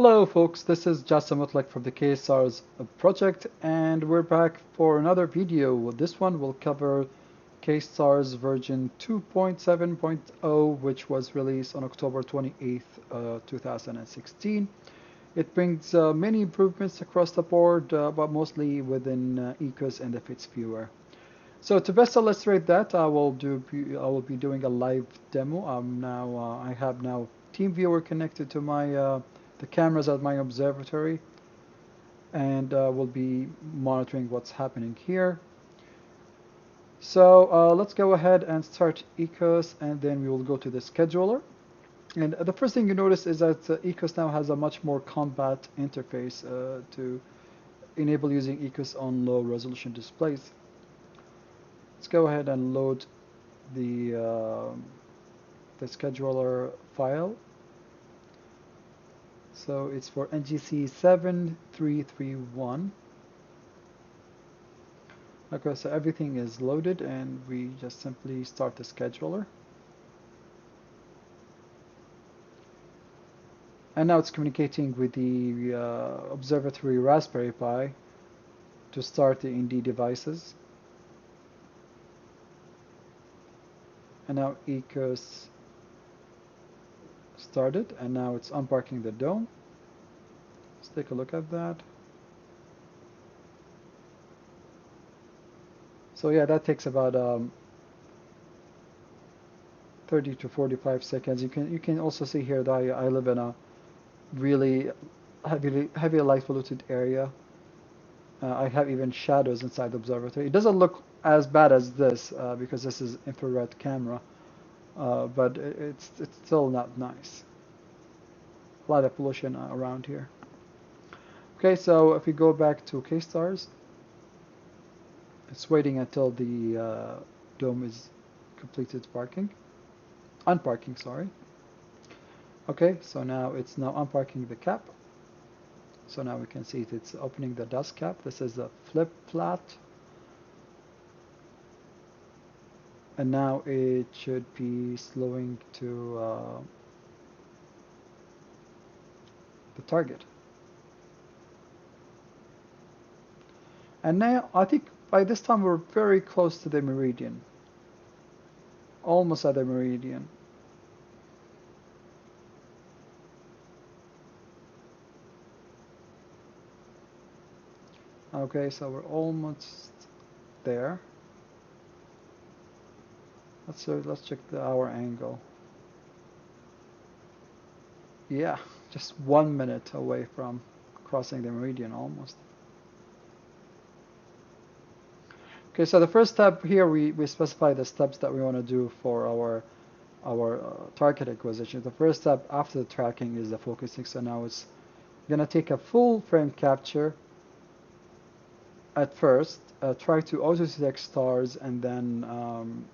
Hello folks, this is Jassim Mutlak from the KStars project, and we're back for another video. This one will cover KStars version 2.7.0, which was released on October 28th, 2016. It brings many improvements across the board, but mostly within Ekos and the FITS viewer. So to best illustrate that, I will be doing a live demo. I have now TeamViewer connected to my the cameras at my observatory, and we'll be monitoring what's happening here. So let's go ahead and start Ekos, and then we will go to the scheduler. And the first thing you notice is that Ekos now has a much more compact interface to enable using Ekos on low resolution displays. Let's go ahead and load the scheduler file. So it's for NGC 7331. Okay, so everything is loaded, and we just simply start the scheduler. And now it's communicating with the Observatory Raspberry Pi to start the ND devices. And now Ekos started, and now it's unparking the dome. Let's take a look at that. So yeah, that takes about 30 to 45 seconds. You can also see here that I live in a really heavy light polluted area. I have even shadows inside the observatory. It doesn't look as bad as this because this is infrared camera, but it's still not nice. A lot of pollution around here. Okay, so if we go back to KStars, it's waiting until the dome is completed unparking, sorry. Okay, so now it's unparking the cap. So now we can see it's opening the dust cap. This is a flip flat. And now it should be slowing to the target. And now I think by this time we're very close to the meridian. Almost at the meridian. Okay, so we're almost there. Let's check the hour angle. Yeah, just 1 minute away from crossing the meridian almost. Okay, so the first step here, we specify the steps that we want to do for our target acquisition. The first step after the tracking is the focusing. So now it's gonna take a full frame capture at first, try to auto-detect stars, and then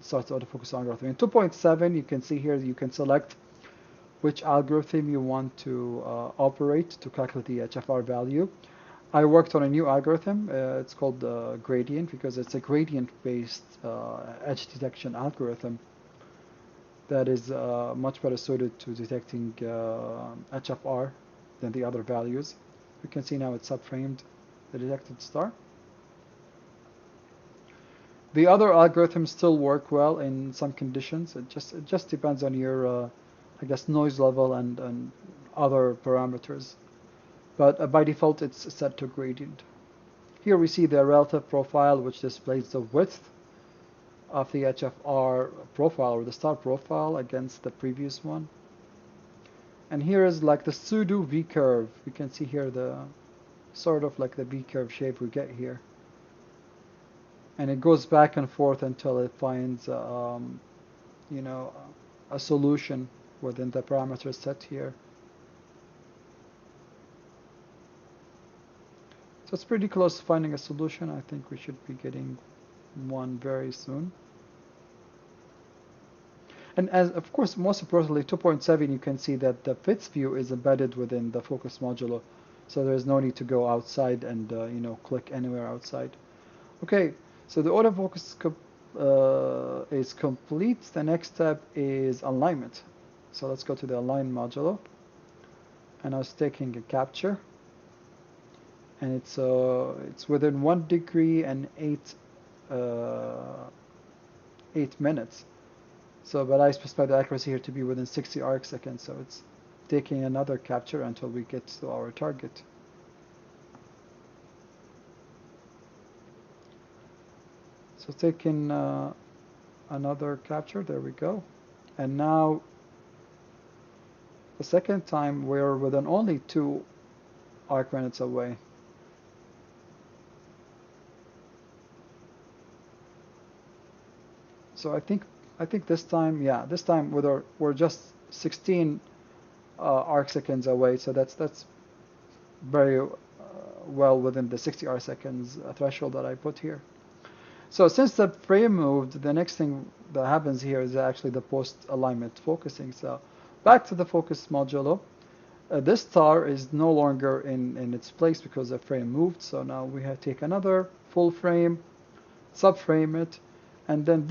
start the autofocus algorithm. In 2.7, you can see here you can select which algorithm you want to operate to calculate the HFR value. I worked on a new algorithm. It's called gradient, because it's a gradient-based edge detection algorithm that is much better suited to detecting HFR than the other values. You can see now it's subframed the detected star. The other algorithms still work well in some conditions. It just depends on your I guess noise level and other parameters. But by default it's set to gradient. Here we see the relative profile, which displays the width of the HFR profile, or the star profile, against the previous one. And here is like the pseudo V-curve. You can see here the sort of like the V-curve shape we get here. And it goes back and forth until it finds you know, a solution within the parameters set here. So it's pretty close to finding a solution. I think we should be getting one very soon. And as of course, most importantly, 2.7, you can see that the FITS view is embedded within the focus modulo, so there's no need to go outside and you know, click anywhere outside. Okay, so the autofocus is complete. The next step is alignment. So let's go to the align modulo, and I was taking a capture, and it's within 1 degree and 8 minutes. So, but I specified the accuracy here to be within 60 arc seconds, so it's taking another capture until we get to our target. So taking another capture, there we go. And now the second time we're within only 2 arc minutes away. So I think this time, yeah, this time we're just 16 arc seconds away. So that's very well within the 60 arc seconds threshold that I put here. So since the frame moved, the next thing that happens here is actually the post-alignment focusing. So back to the focus modulo. This star is no longer in its place because the frame moved. So now we have to take another full frame, subframe it, and then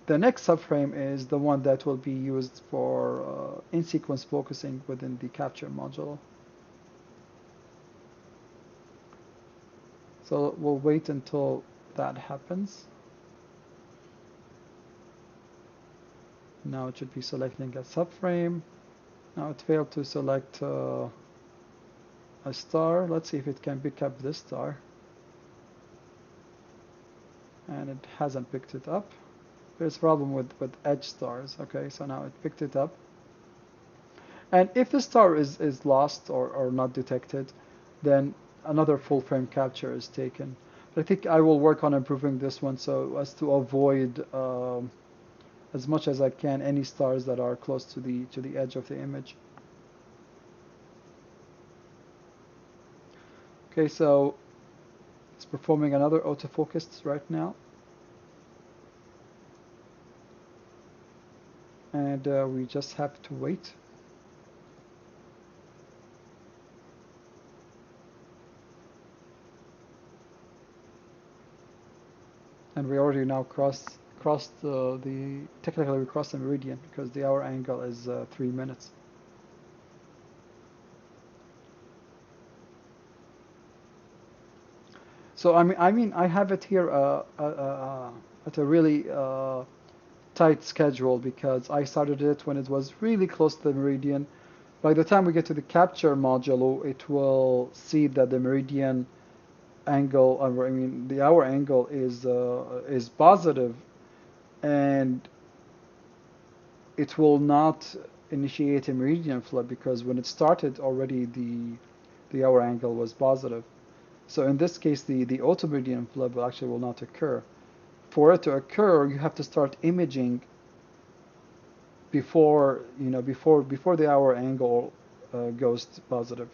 the next subframe is the one that will be used for in-sequence focusing within the capture module. So we'll wait until that happens. Now it should be selecting a subframe. Now it failed to select a star. Let's see if it can pick up this star. And it hasn't picked it up. There's a problem with edge stars. Okay, so now it picked it up. And if the star is lost or not detected, then another full frame capture is taken. But I think I will work on improving this one so as to avoid as much as I can any stars that are close to the edge of the image. Okay, so it's performing another autofocus right now. And we just have to wait. And we already now crossed technically we crossed the meridian because the hour angle is 3 minutes. So I mean I have it here at a really tight schedule because I started it when it was really close to the meridian. By the time we get to the capture module, it will see that the meridian angle, I mean the hour angle is positive, and it will not initiate a meridian flip because when it started already the hour angle was positive. So in this case the auto meridian flip actually will not occur. For it to occur, you have to start imaging before the hour angle goes positive.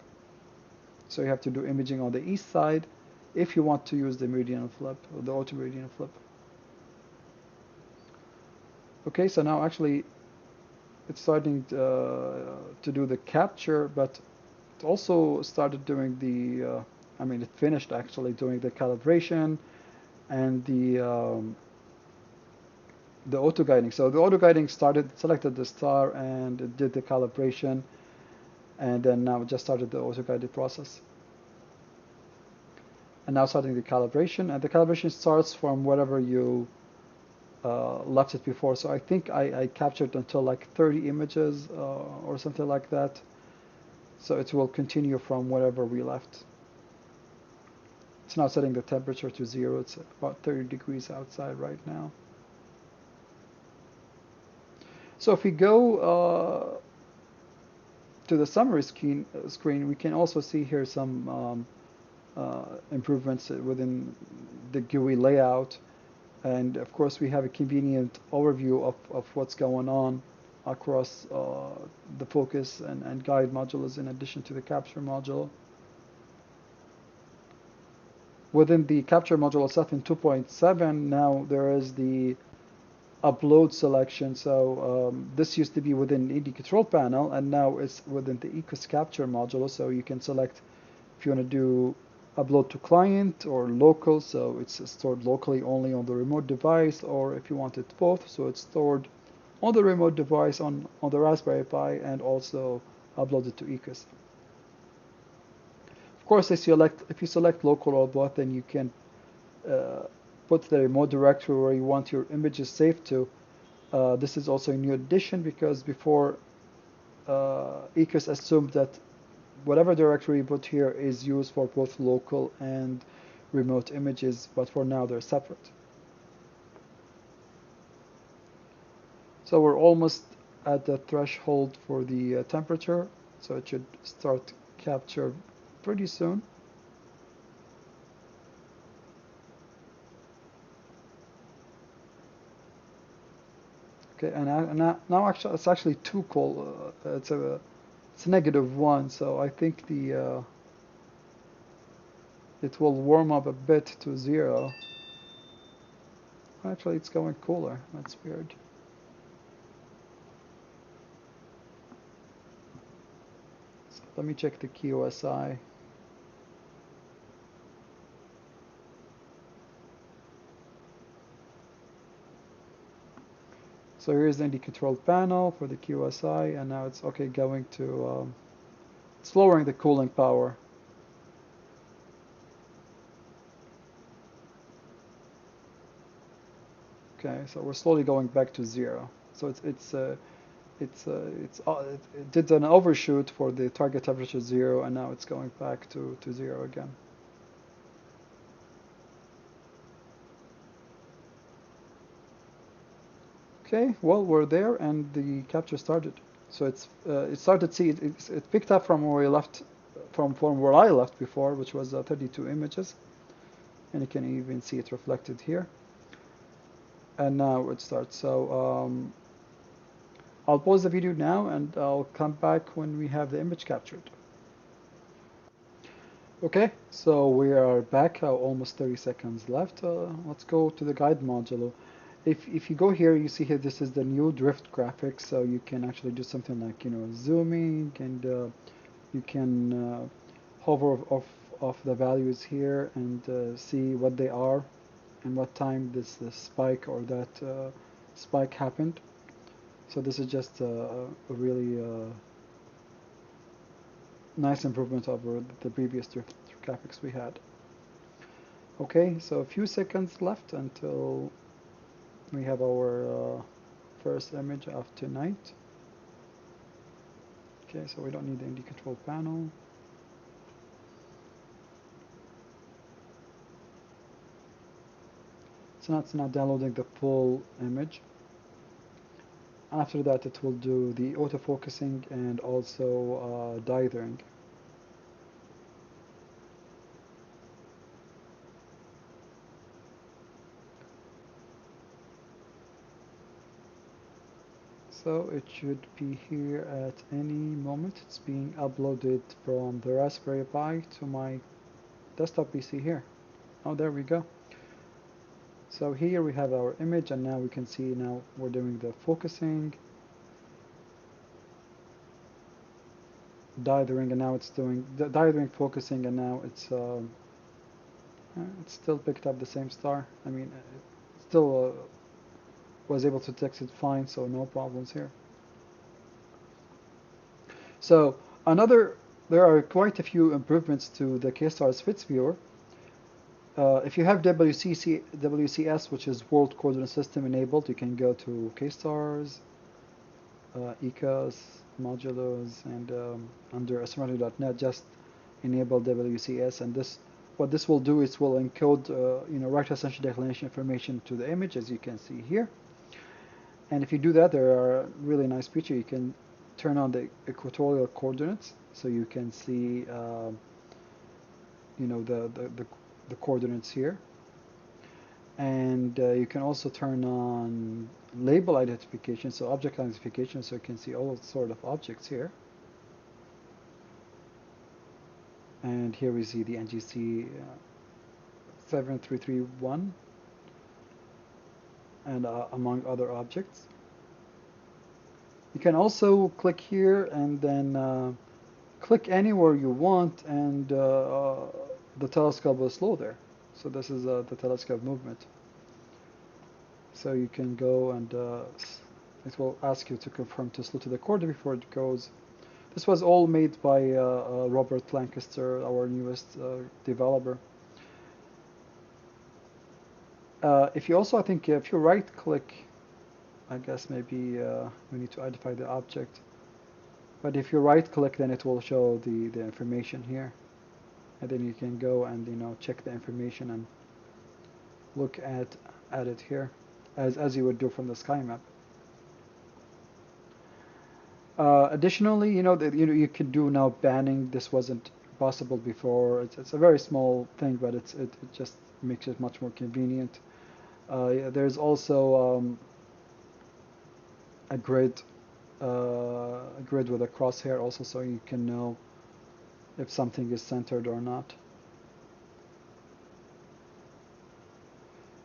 So you have to do imaging on the east side if you want to use the meridian flip or the auto meridian flip. Okay, so now actually it's starting to do the capture, but it also started doing the I mean it finished actually doing the calibration and the auto guiding. So the auto guiding selected the star and it did the calibration, and then now it just started the auto guided process. And now starting the calibration, and the calibration starts from wherever you left it before. So I think I captured until like 30 images or something like that. So it will continue from wherever we left. It's now setting the temperature to 0. It's about 30 degrees outside right now. So if we go to the summary screen, we can also see here some improvements within the GUI layout. And of course, we have a convenient overview of what's going on across the focus and guide modules in addition to the capture module. Within the capture module set in 2.7, now there is the upload selection. So this used to be within ED control panel, and now it's within the Ekos capture module. So you can select if you want to do upload to client or local, so it's stored locally only on the remote device, or if you want it both, so it's stored on the remote device on the Raspberry Pi and also upload it to Ekos. Of course, if you select local or both, then you can put the remote directory where you want your images saved to. This is also a new addition because before Ekos assumed that whatever directory you put here is used for both local and remote images, but for now they're separate. So we're almost at the threshold for the temperature, so it should start capture pretty soon. Okay, and now actually it's actually too cold. It's -1, so I think the it will warm up a bit to 0. Actually, it's going cooler. That's weird. So let me check the QSI. So here's the ND control panel for the QSI, and now it's okay going to it's lowering the cooling power. Okay, so we're slowly going back to 0. So it did an overshoot for the target temperature 0, and now it's going back to 0 again. Okay, well, we're there, and the capture started. So it started. See, it picked up from where we left, from where I left before, which was 32 images, and you can even see it reflected here. And now it starts. So I'll pause the video now, and I'll come back when we have the image captured. Okay, so we are back. Almost 30 seconds left. Let's go to the guide module. If you go here, you see here this is the new drift graphics, so you can actually do something like zooming, and you can hover off the values here and see what they are and what time this spike or that spike happened. So this is just a really nice improvement over the previous drift graphics we had. Okay, so a few seconds left until we have our first image of tonight. Okay, so we don't need the ND control panel. So now it's not downloading the full image. After that, it will do the autofocusing and also dithering. So it should be here at any moment. It's being uploaded from the Raspberry Pi to my desktop PC here. Oh, there we go. So here we have our image, and now we can see now we're doing the focusing, dithering, and now it's doing the dithering, focusing, and now it's still picked up the same star. I mean, it still was able to detect it fine, so no problems here. So there are quite a few improvements to the KStars Fits Viewer. If you have WCS, which is World Coordinate System enabled, you can go to KStars, Ekos, Modulos, and under astronomy.net, just enable WCS, and what this will do is will encode right ascension declination information to the image, as you can see here. And if you do that, there are really nice feature. You can turn on the equatorial coordinates, so you can see the coordinates here. And you can also turn on label identification, so object identification, so you can see all sort of objects here. And here we see the NGC 7331 and among other objects. You can also click here and then click anywhere you want, and the telescope will slow there. So this is the telescope movement. So you can go and it will ask you to confirm to slow to the coordinate before it goes. This was all made by Robert Lancaster, our newest developer. If you also, I think, if you right click, I guess maybe we need to identify the object. But if you right click, then it will show the information here. And then you can go and check the information and look at it here as you would do from the sky map. Additionally, you can do now banning. This wasn't possible before. It's a very small thing, but it just makes it much more convenient. There's also a grid with a crosshair also, so you can know if something is centered or not.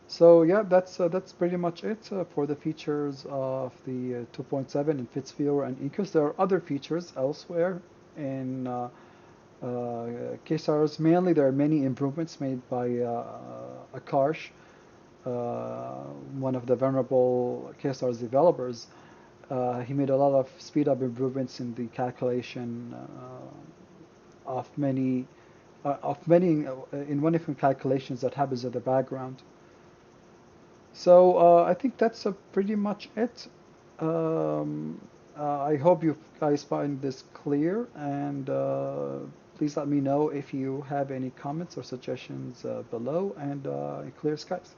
So yeah, that's pretty much it for the features of the 2.7 in Fitzviewer and Ekos. There are other features elsewhere in KStars. Mainly, there are many improvements made by Akarsh, one of the venerable KStars developers. He made a lot of speed up improvements in the calculation of many in one of the calculations that happens in the background. So I think that's pretty much it. I hope you guys find this clear, and please let me know if you have any comments or suggestions below, and clear skies.